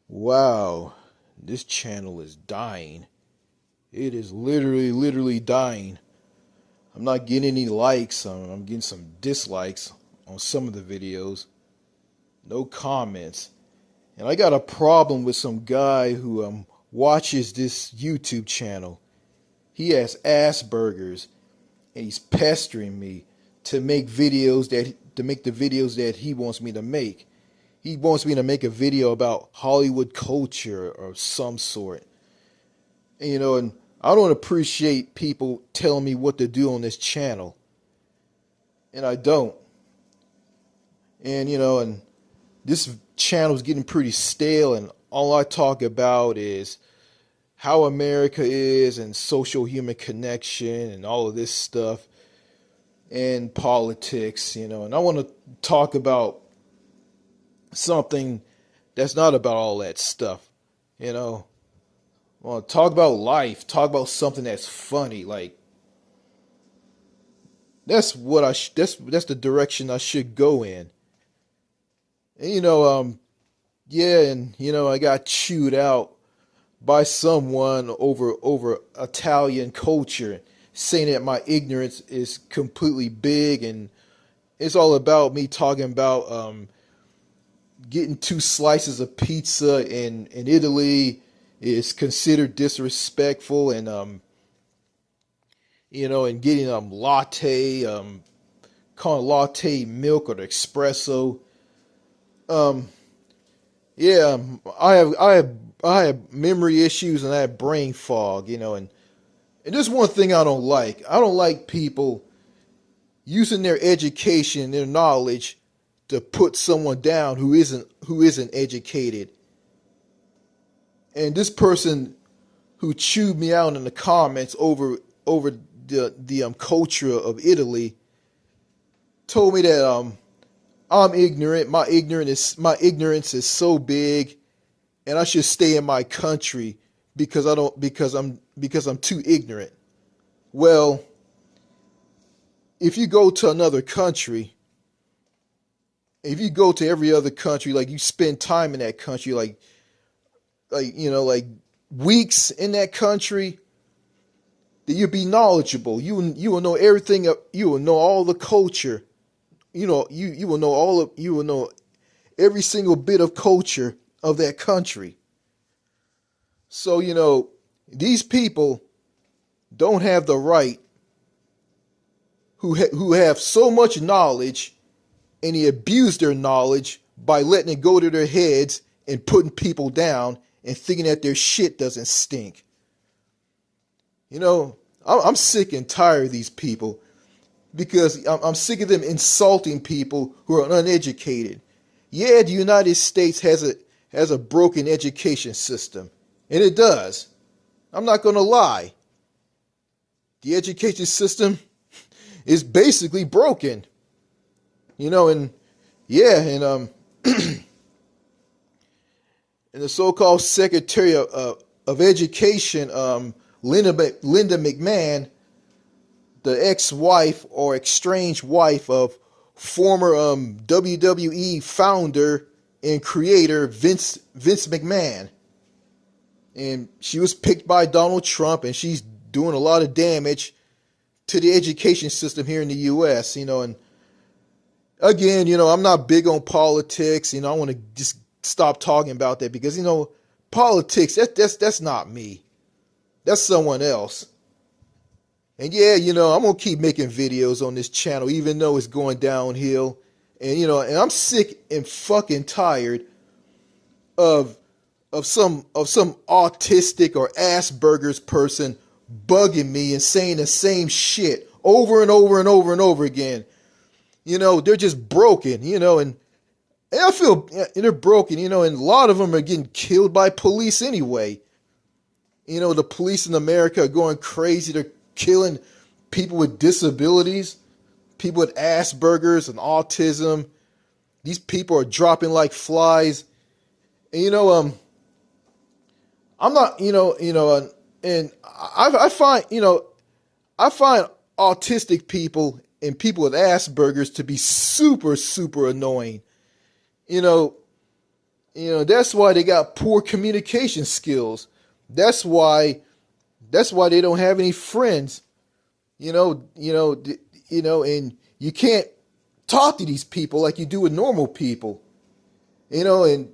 Wow, this channel is dying. It is literally dying. I'm not getting any likes. I'm getting some dislikes on some of the videos. No comments. And I got a problem with some guy who watches this YouTube channel. He has Asperger's and he's pestering me to make the videos that he wants me to make. He wants me to make a video about Hollywood culture or some sort. And I don't appreciate people telling me what to do on this channel. And I don't. And this channel is getting pretty stale, and all I talk about is how America is and social human connection and all of this stuff and politics, and I want to talk about something that's not about all that stuff, I want to talk about life, talk about something that's funny. Like that's what that's the direction I should go in. And yeah, and I got chewed out by someone over Italian culture, saying that my ignorance is completely big, and it's all about me talking about getting two slices of pizza in Italy is considered disrespectful, and and getting latte, calling latte milk or the espresso. Um, yeah, I have memory issues, and I have brain fog, and there's one thing I don't like. I don't like people using their education, their knowledge, to put someone down who isn't educated. And this person who chewed me out in the comments over the culture of Italy told me that I'm ignorant. My ignorance is so big, and I should stay in my country because I'm too ignorant. Well, if you go to another country, if you go to every other country, like you spend time in that country, like weeks in that country, then you'll be knowledgeable. You will know everything. You will know all the culture. You will know you will know every single bit of culture of that country. So these people don't have the right, who have so much knowledge, and they abuse their knowledge by letting it go to their heads and putting people down and thinking that their shit doesn't stink. I'm sick and tired of these people, because I'm sick of them insulting people who are uneducated. Yeah, the United States has a broken education system, and it does. I'm not going to lie. The education system is basically broken. And yeah, and and the so-called Secretary of Education, Linda McMahon, the ex-wife or estranged wife of former WWE founder and creator Vince McMahon. And she was picked by Donald Trump, and she's doing a lot of damage to the education system here in the U.S., and again, I'm not big on politics. I want to just stop talking about that, because, politics, that's not me. That's someone else. And yeah, I'm going to keep making videos on this channel, even though it's going downhill. And, and I'm sick and fucking tired of some autistic or Asperger's person bugging me and saying the same shit over and over and over and over again. They're just broken, and I feel they're broken, and a lot of them are getting killed by police anyway. The police in America are going crazy. They're killing people with disabilities, people with Asperger's and autism. These people are dropping like flies. And, I'm not, and I find autistic people and people with Asperger's to be super, super annoying. That's why they got poor communication skills. That's why they don't have any friends. And you can't talk to these people like you do with normal people. And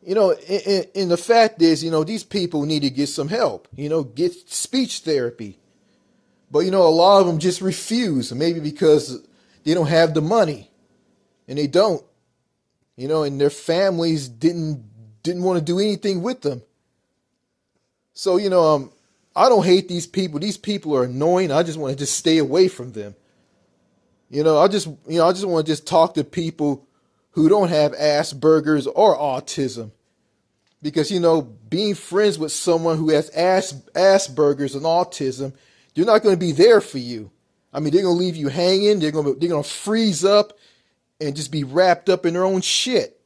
the fact is, these people need to get some help. Get speech therapy. But a lot of them just refuse, maybe because they don't have the money, and they don't. And their families didn't want to do anything with them. So, I don't hate these people. These people are annoying. I just want to just stay away from them. I just want to just talk to people who don't have Asperger's or autism. Because, being friends with someone who has Asperger's and autism, they're not going to be there for you. I mean, they're going to leave you hanging. They're going to freeze up and just be wrapped up in their own shit.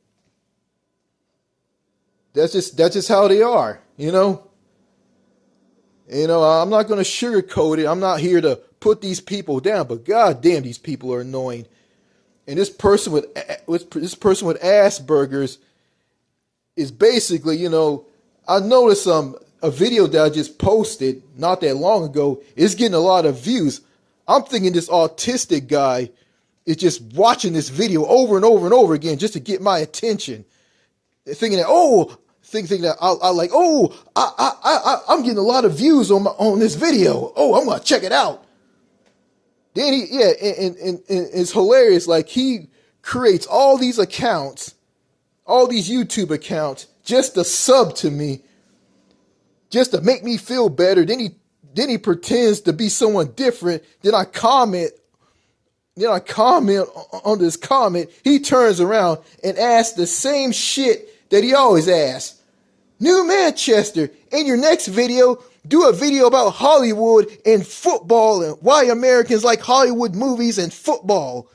That's just how they are, I'm not going to sugarcoat it. I'm not here to put these people down, but goddamn, these people are annoying. And this person with Asperger's is basically, I noticed a video that I just posted not that long ago is getting a lot of views. I'm thinking this autistic guy is just watching this video over and over and over again just to get my attention, thinking that I'm getting a lot of views on this video. Oh, I'm gonna check it out. Then and it's hilarious. Like, he creates all these accounts, all these YouTube accounts, just to sub to me, just to make me feel better. Then he pretends to be someone different. Then I comment on this comment. He turns around and asks the same shit that he always asks. New Manchester, in your next video, do a video about Hollywood and football and why Americans like Hollywood movies and football.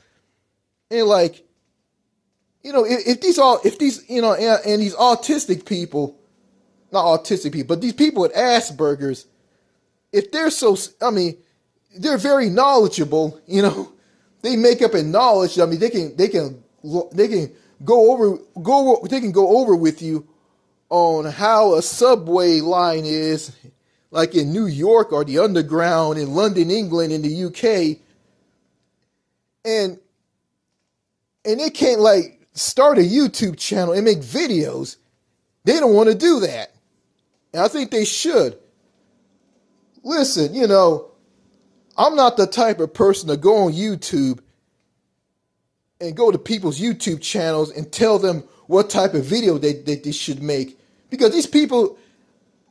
And like, if these autistic people, not autistic people, but these people with Asperger's, if they're they're very knowledgeable, they make up in knowledge. I mean, they can go over with you on how a subway line is, like in New York, or the underground in London, England, in the UK. And they can't start a YouTube channel and make videos. They don't want to do that. And I think they should. Listen, I'm not the type of person to go on YouTube and go to people's YouTube channels and tell them what type of video they should make. Because these people,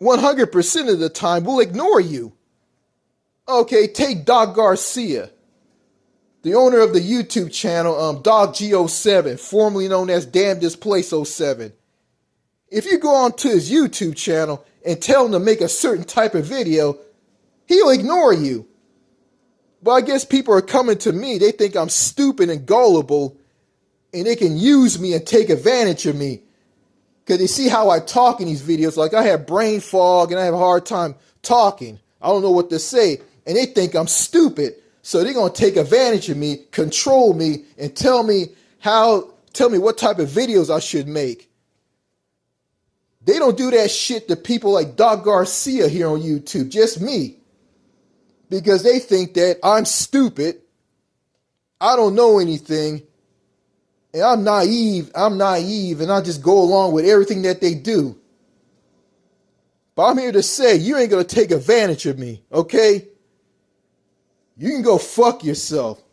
100% of the time, will ignore you. Okay, take Doc Garcia, the owner of the YouTube channel, DogG07, formerly known as Damn This Place 07. If you go onto his YouTube channel and tell him to make a certain type of video, he'll ignore you. But I guess people are coming to me. They think I'm stupid and gullible, and they can use me and take advantage of me. Because they see how I talk in these videos. Like, I have brain fog and I have a hard time talking. I don't know what to say. And they think I'm stupid. So they're going to take advantage of me, control me, and tell me what type of videos I should make. They don't do that shit to people like Doc Garcia here on YouTube. Just me. Because they think that I'm stupid. I don't know anything. And I'm naive, and I just go along with everything that they do. But I'm here to say, you ain't going to take advantage of me, okay? You can go fuck yourself.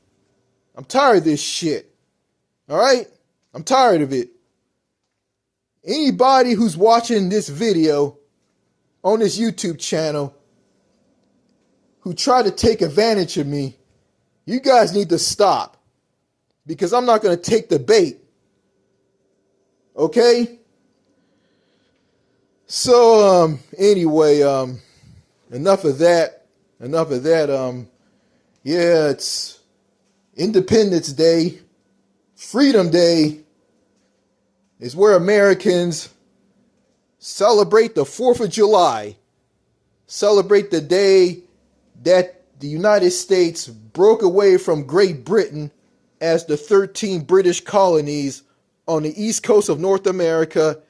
I'm tired of this shit, all right? I'm tired of it. Anybody who's watching this video on this YouTube channel who try to take advantage of me, you guys need to stop. Because I'm not going to take the bait. Okay? So, anyway, enough of that. Yeah, it's Independence Day. Freedom Day is where Americans celebrate the 4th of July. Celebrate the day that the United States broke away from Great Britain as the 13 British colonies on the east coast of North America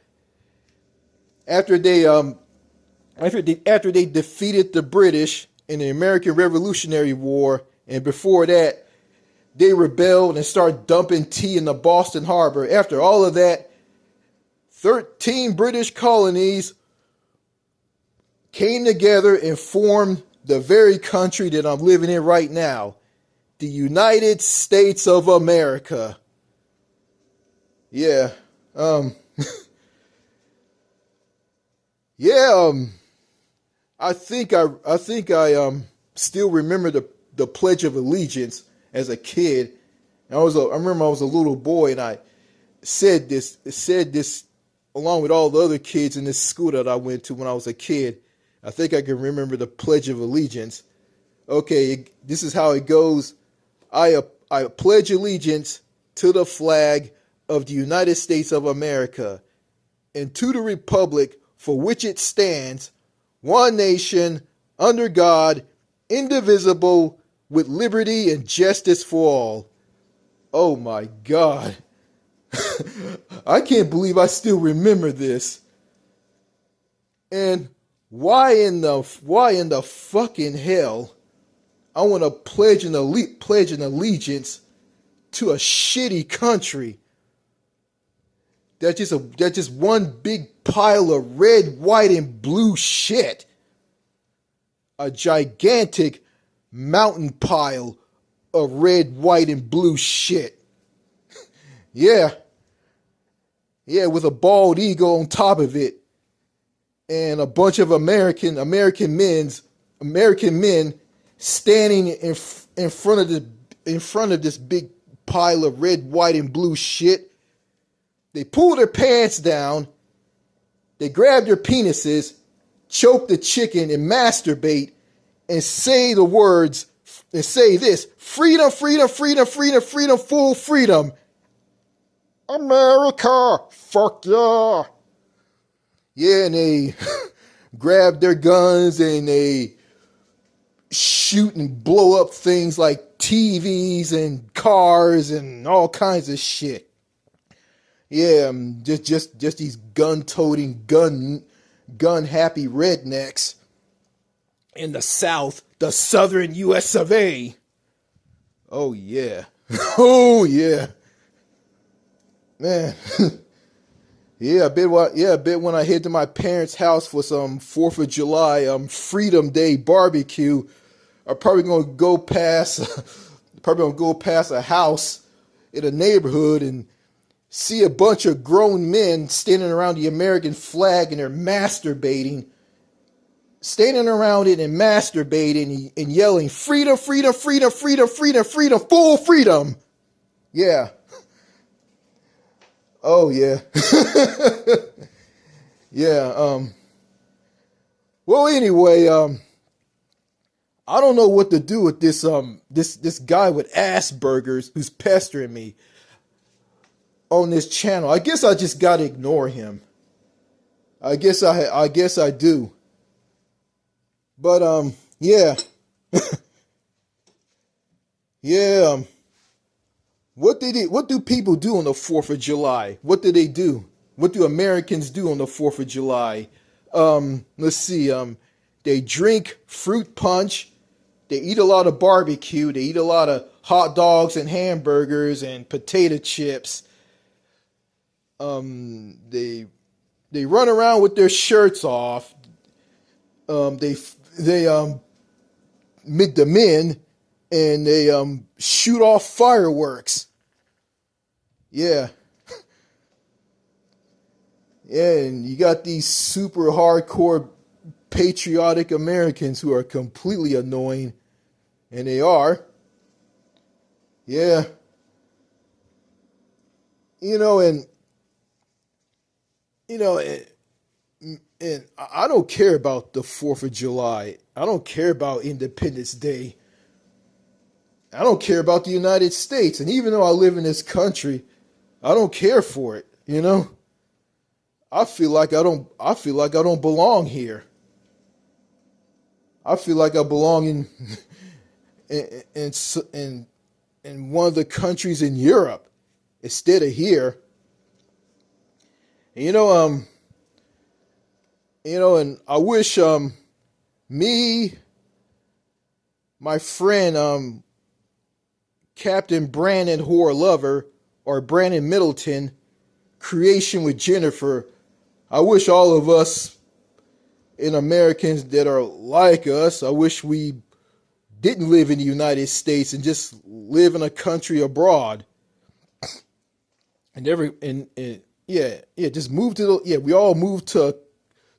after they defeated the British in the American Revolutionary War, and before that, they rebelled and started dumping tea in the Boston Harbor. After all of that, 13 British colonies came together and formed the very country that I'm living in right now, the United States of America. Yeah. Yeah, I think I still remember the Pledge of Allegiance as a kid. I remember I was a little boy, and I said this along with all the other kids in this school that I went to when I was a kid. I think I can remember the Pledge of Allegiance. Okay, this is how it goes. I pledge allegiance to the flag of the United States of America and to the republic for which it stands, one nation, under God, indivisible, with liberty and justice for all. Oh my God. I can't believe I still remember this. And why in the fucking hell I want to pledge an allegiance to a shitty country that's just one big pile of red, white, and blue shit. A gigantic mountain pile of red, white, and blue shit. Yeah, with a bald eagle on top of it, and a bunch of American men standing in front of this big pile of red, white, and blue shit. They pull their pants down, they grab their penises, choke the chicken, and masturbate, and say the words, and say this: freedom, freedom, freedom, freedom, freedom, full freedom. America, fuck yeah. Yeah, and they grab their guns and they shoot and blow up things like TVs and cars and all kinds of shit. Yeah, just these gun-toting, gun-happy rednecks in the South, the Southern U.S. of A. Oh yeah, oh yeah, man. Yeah, I bet when I head to my parents' house for some 4th of July, Freedom Day barbecue, I'm probably gonna go past a house in a neighborhood and see a bunch of grown men standing around the American flag, and they're masturbating, standing around it and masturbating and yelling, freedom, freedom, freedom, freedom, freedom, freedom, full freedom. Yeah. Oh yeah. Yeah, well anyway, I don't know what to do with this guy with Asperger's who's pestering me on this channel. I guess I just gotta ignore him. I guess I do. But yeah. Yeah. What do people do on the 4th of July? What do they do? What do Americans do on the 4th of July? Let's see. They drink fruit punch. They eat a lot of barbecue. They eat a lot of hot dogs and hamburgers and potato chips. They run around with their shirts off. They meet the men, and they shoot off fireworks. Yeah. Yeah, and you got these super hardcore patriotic Americans who are completely annoying, and they are. Yeah. And I don't care about the 4th of July. I don't care about Independence Day. I don't care about the United States. And even though I live in this country, I don't care for it, I feel like I don't belong here. I feel like I belong in one of the countries in Europe instead of here. And, and I wish me, my friend Captain Brandon Hoare Lover, or Brandon Middleton, Creation with Jennifer. I wish all of us in Americans that are like us, I wish we didn't live in the United States and just live in a country abroad. Just move to we all move to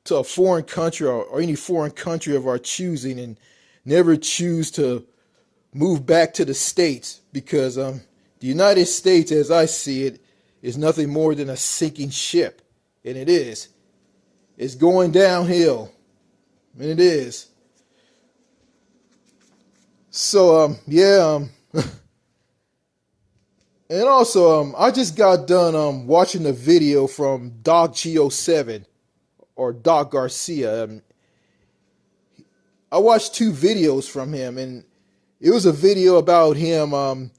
a foreign country, or any foreign country of our choosing, and never choose to move back to the States, because the United States, as I see it, is nothing more than a sinking ship. And it is. It's going downhill. And it is. So, and also, I just got done watching a video from Doc G07, or Doc Garcia. I watched two videos from him, and it was a video about him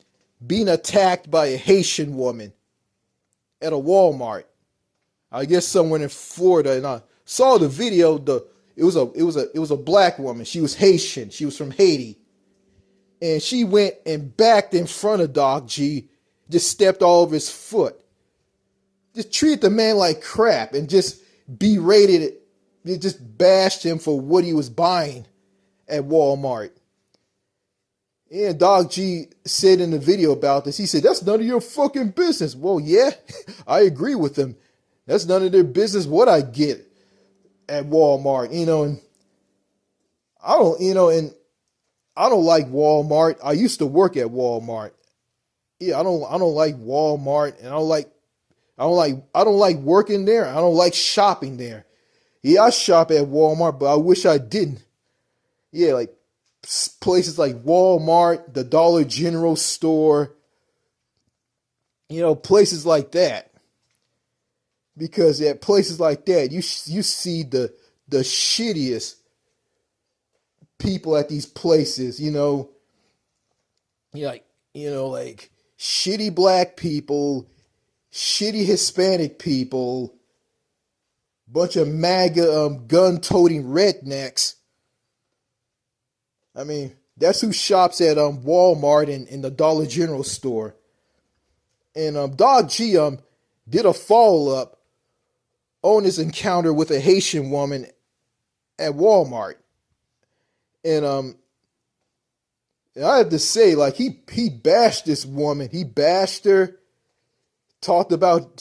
being attacked by a Haitian woman at a Walmart, I guess somewhere in Florida. And I saw the video. It was a black woman. She was Haitian. She was from Haiti, and she went and backed in front of Doc G, just stepped all over his foot, just treated the man like crap, and just berated it. It just bashed him for what he was buying at Walmart. And Doc G said in the video about this, he said, "That's none of your fucking business." Well, yeah, I agree with him. That's none of their business what I get at Walmart, and I don't like Walmart. I used to work at Walmart. Yeah, I don't like Walmart, and I don't like working there. I don't like shopping there. Yeah, I shop at Walmart, but I wish I didn't. Yeah, like places like Walmart, the Dollar General store, places like that. Because at places like that, you see the shittiest people at these places, like shitty black people, shitty Hispanic people, bunch of MAGA gun-toting rednecks. I mean, that's who shops at Walmart and in the Dollar General store. And Doc G did a follow-up on his encounter with a Haitian woman at Walmart. And I have to say, like, he bashed this woman. He bashed her. Talked about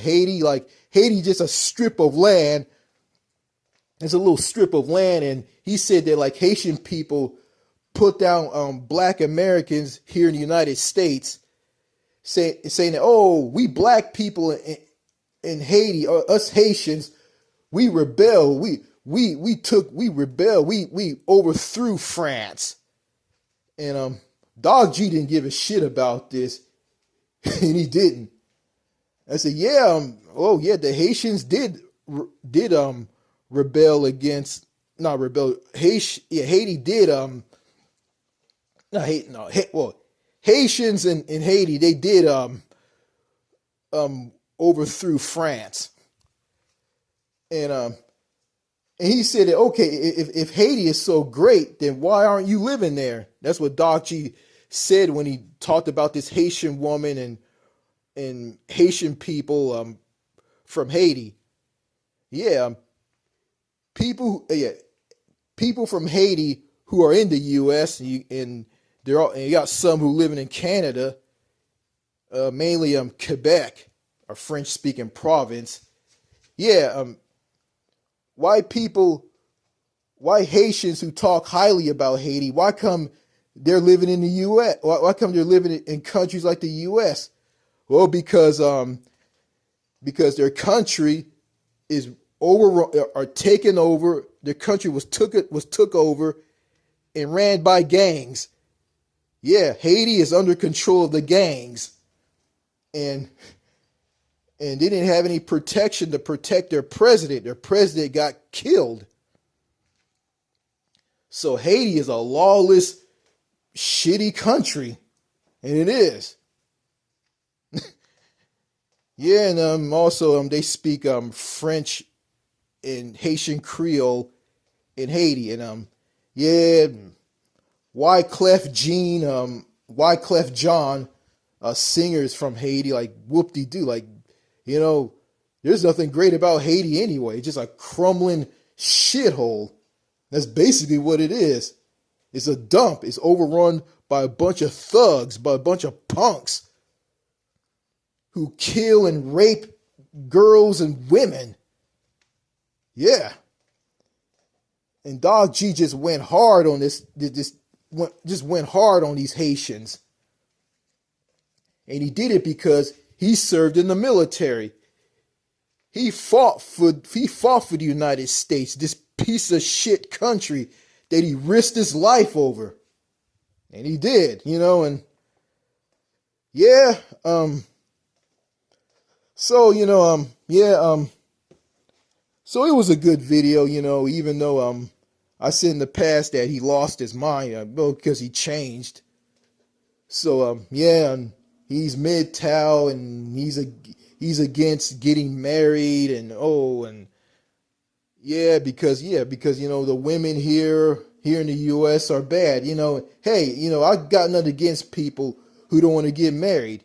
Haiti, like Haiti just a strip of land. It's a little strip of land, and he said that like Haitian people put down black Americans here in the United States, saying that, oh, we black people in Haiti, or us Haitians, we rebel, we rebel, we overthrew France. And Doc G didn't give a shit about this, and he didn't. I said, the Haitians did rebel against, not rebel, Haiti did Haitians in Haiti, they did overthrew France. And he said that, okay, if Haiti is so great, then why aren't you living there? That's what Doc G said when he talked about this Haitian woman and Haitian people from Haiti. People from Haiti who are in the U.S. and you got some who living in Canada, mainly Quebec, a French-speaking province. White Haitians who talk highly about Haiti, why come they're living in the U.S.? Why come they're living in countries like the U.S.? Well, because their country is taken over. Their country was took over and ran by gangs. Yeah, Haiti is under control of the gangs, and they didn't have any protection to protect their president. Their president got killed. So Haiti is a lawless, shitty country, and it is. Yeah, and also they speak French and Haitian Creole in Haiti, and yeah, Wyclef Jean, Wyclef John, singers from Haiti, like whoop de doo, like you know, there's nothing great about Haiti anyway. It's just a crumbling shithole. That's basically what it is. It's a dump. It's overrun by a bunch of thugs, by a bunch of punks who kill and rape girls and women. Yeah. And Dog G just went hard on just went hard on these Haitians. And he did it because he served in the military. He fought for the United States, this piece of shit country that he risked his life over. And he did, and yeah, so so it was a good video, even though I said in the past that he lost his mind, because he changed. So yeah, and he's MGTOW, and he's against getting married, and because the women here in the US are bad. Hey, I got nothing against people who don't want to get married.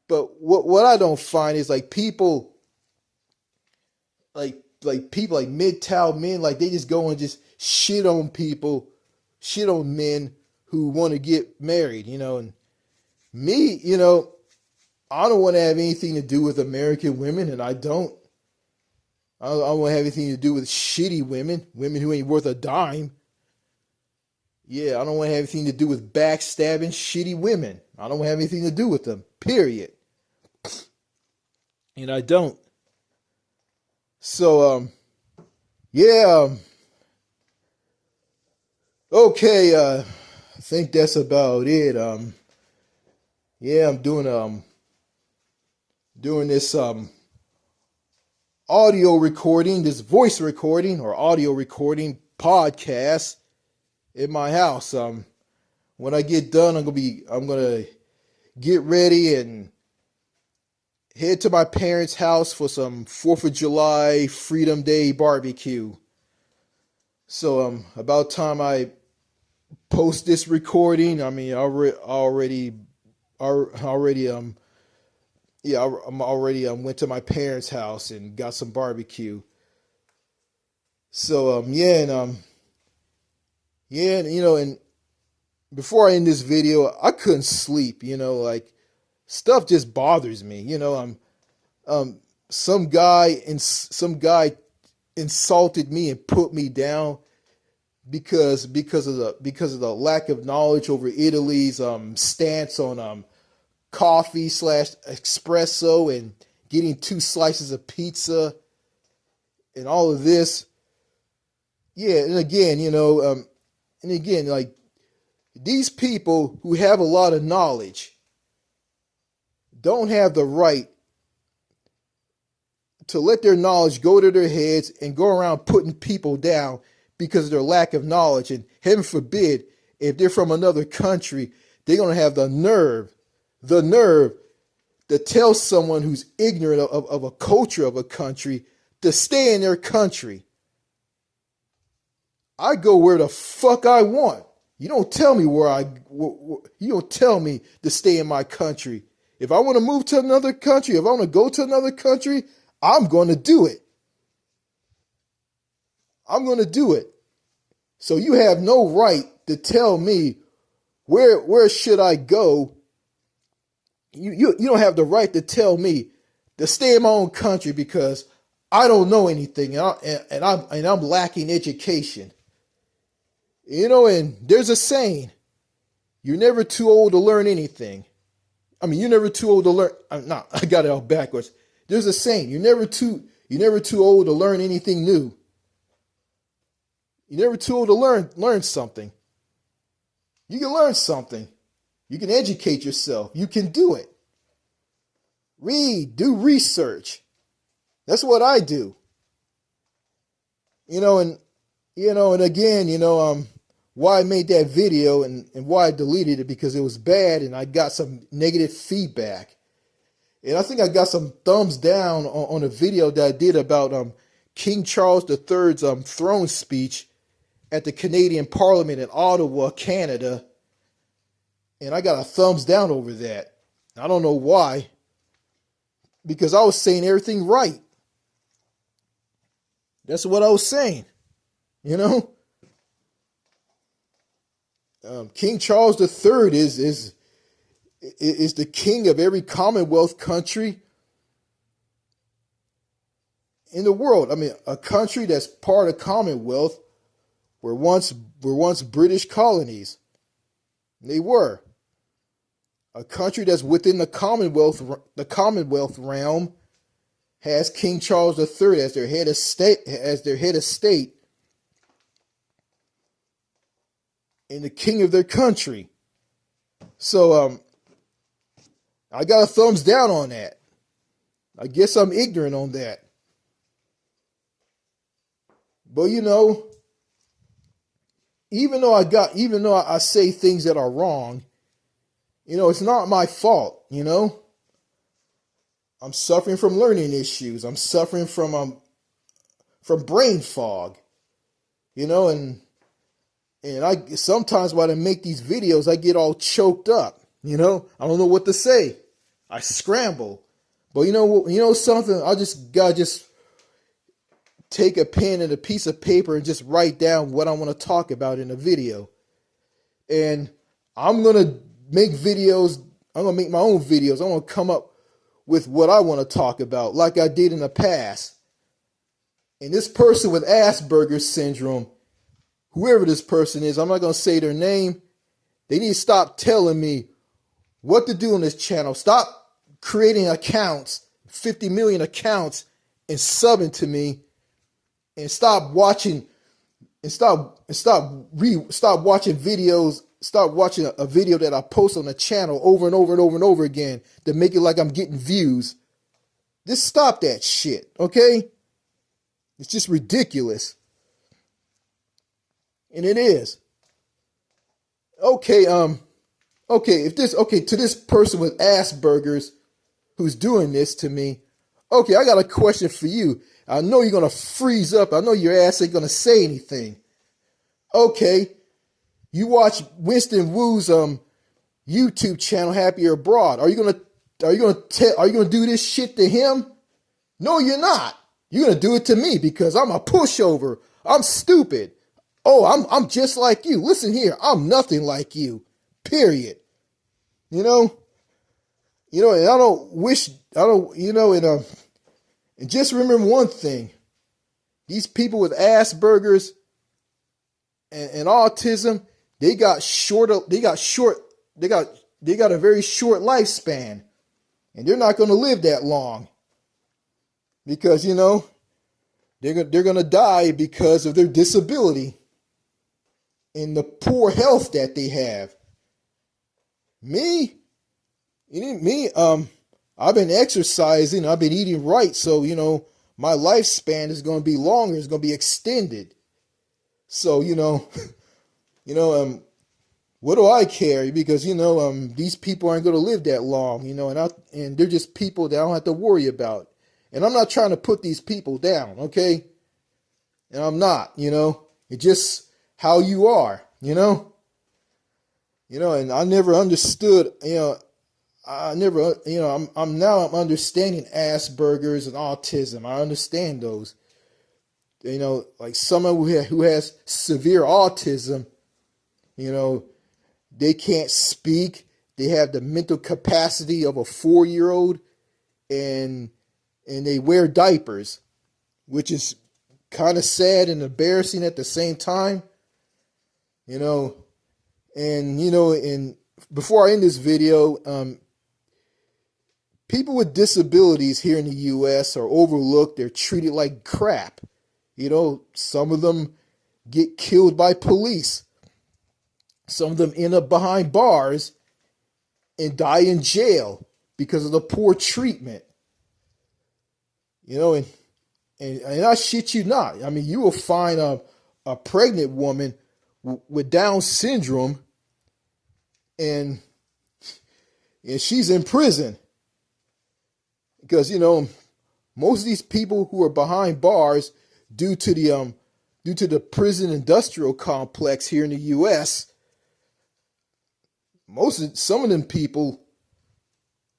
But what I don't find is like people like people like MGTOW men, like they just go and just shit on men who want to get married, and me, I don't want to have anything to do with American women, and I don't. I don't want to have anything to do with shitty women who ain't worth a dime. Yeah, I don't want to have anything to do with backstabbing shitty women. I don't want to have anything to do with them, period. And I don't. So, yeah. Okay, I think that's about it. Yeah, I'm doing this audio recording, this voice recording or audio recording podcast in my house. When I get done, I'm gonna get ready and head to my parents' house for some 4th of July Freedom Day barbecue. So about time I post this recording, I mean, I'm already went to my parents' house and got some barbecue. So and before I end this video, I couldn't sleep, like stuff just bothers me, some guy insulted me and put me down because of the lack of knowledge over Italy's stance on coffee / espresso and getting 2 slices of pizza and all of this. Yeah, and again, like these people who have a lot of knowledge don't have the right to let their knowledge go to their heads and go around putting people down because of their lack of knowledge. And heaven forbid, if they're from another country, they're going to have the nerve to tell someone who's ignorant of a culture of a country to stay in their country. I go where the fuck I want. You don't tell me you don't tell me to stay in my country. If I want to move to another country, if I want to go to another country, I'm going to do it. I'm going to do it. So you have no right to tell me where should I go. You don't have the right to tell me to stay in my own country because I don't know anything and I'm lacking education. And there's a saying, you're never too old to learn anything. I mean, you're never too old to learn. I got it all backwards. There's a saying, you're never too old to learn anything new. You're never too old to learn something. You can learn something. You can educate yourself. You can do it. Read, do research. That's what I do. And again, why I made that video and why I deleted it, because it was bad and I got some negative feedback. And I think I got some thumbs down on a video that I did about King Charles III's throne speech at the Canadian Parliament in Ottawa, Canada. And I got a thumbs down over that. I don't know why. Because I was saying everything right. That's what I was saying. You know? King Charles III is the king of every Commonwealth country in the world. I mean, a country that's part of Commonwealth were once British colonies. They were. A country that's within the Commonwealth realm has King Charles III as their head of state, and the king of their country. So I got a thumbs down on that. I guess I'm ignorant on that. But you know, even though I say things that are wrong, you know, it's not my fault, you know? I'm suffering from learning issues. I'm suffering from brain fog, you know, and I sometimes when I make these videos, I get all choked up, you know? I don't know what to say. I scramble. But you know something? I just take a pen and a piece of paper and just write down what I want to talk about in a video. And I'm going to make videos. I'm going to make my own videos. I'm going to come up with what I want to talk about like I did in the past. And this person with Asperger's syndrome, whoever this person is, I'm not going to say their name. They need to stop telling me what to do on this channel. Stop creating accounts, 50 million accounts, and subbing to me. And stop watching videos. Start watching a video that I post on the channel over and over and over and over again to make it like I'm getting views. Just stop that shit, okay? It's just ridiculous. And it is. Okay, to this person with Asperger's who's doing this to me, okay, I got a question for you. I know you're going to freeze up. I know your ass ain't going to say anything. Okay, you watch Winston Wu's YouTube channel, Happier Abroad. Are you going to do this shit to him? No, you're not. You're going to do it to me because I'm a pushover. I'm stupid. Oh, I'm just like you. Listen here, I'm nothing like you. Period. You know, and and just remember one thing. These people with Asperger's and autism, they got a very short lifespan. And they're not going to live that long. Because, you know, they're going to die because of their disability and the poor health that they have. I've been exercising, I've been eating right, so, you know, my lifespan is going to be longer, it's going to be extended. So, what do I care? Because, these people aren't going to live that long, and they're just people that I don't have to worry about. And I'm not trying to put these people down, okay? And I'm not, it's just how you are, and I never understood, I'm understanding Asperger's and autism. I understand those. Like someone who has severe autism, they can't speak. They have the mental capacity of a 4-year-old, and they wear diapers, which is kind of sad and embarrassing at the same time. And before I end this video, people with disabilities here in the U.S. are overlooked. They're treated like crap. Some of them get killed by police. Some of them end up behind bars and die in jail because of the poor treatment. And I shit you not. I mean, you will find a pregnant woman with Down syndrome and she's in prison. because most of these people who are behind bars due to the prison industrial complex here in the U.S. Some of them people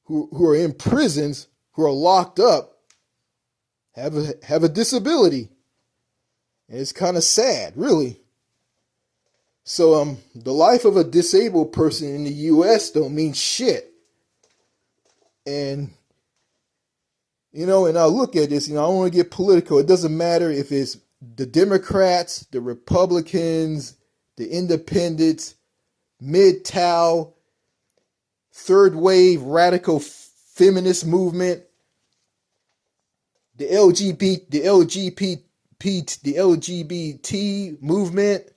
who are in prisons, who are locked up, have a disability, and it's kind of sad, really. So the life of a disabled person in the U.S. don't mean shit, and and I look at this. I don't want to get political. It doesn't matter if it's the Democrats, the Republicans, the Independents, MGTOW, third wave radical feminist movement, the LGBT movement,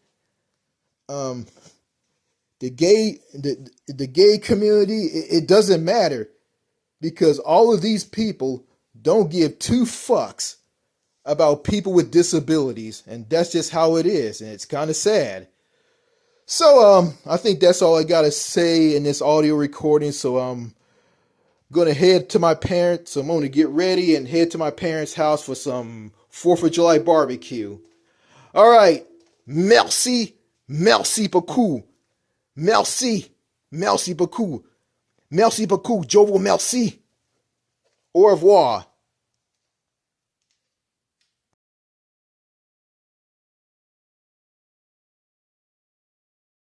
the gay community. It doesn't matter, because all of these people don't give two fucks about people with disabilities, and that's just how it is, and it's kind of sad. So I think that's all I gotta say in this audio recording. So I'm gonna head to my parents. I'm gonna get ready and head to my parents' house for some 4th of July barbecue. All right, merci beaucoup, merci beaucoup, je vous remercie. Au revoir.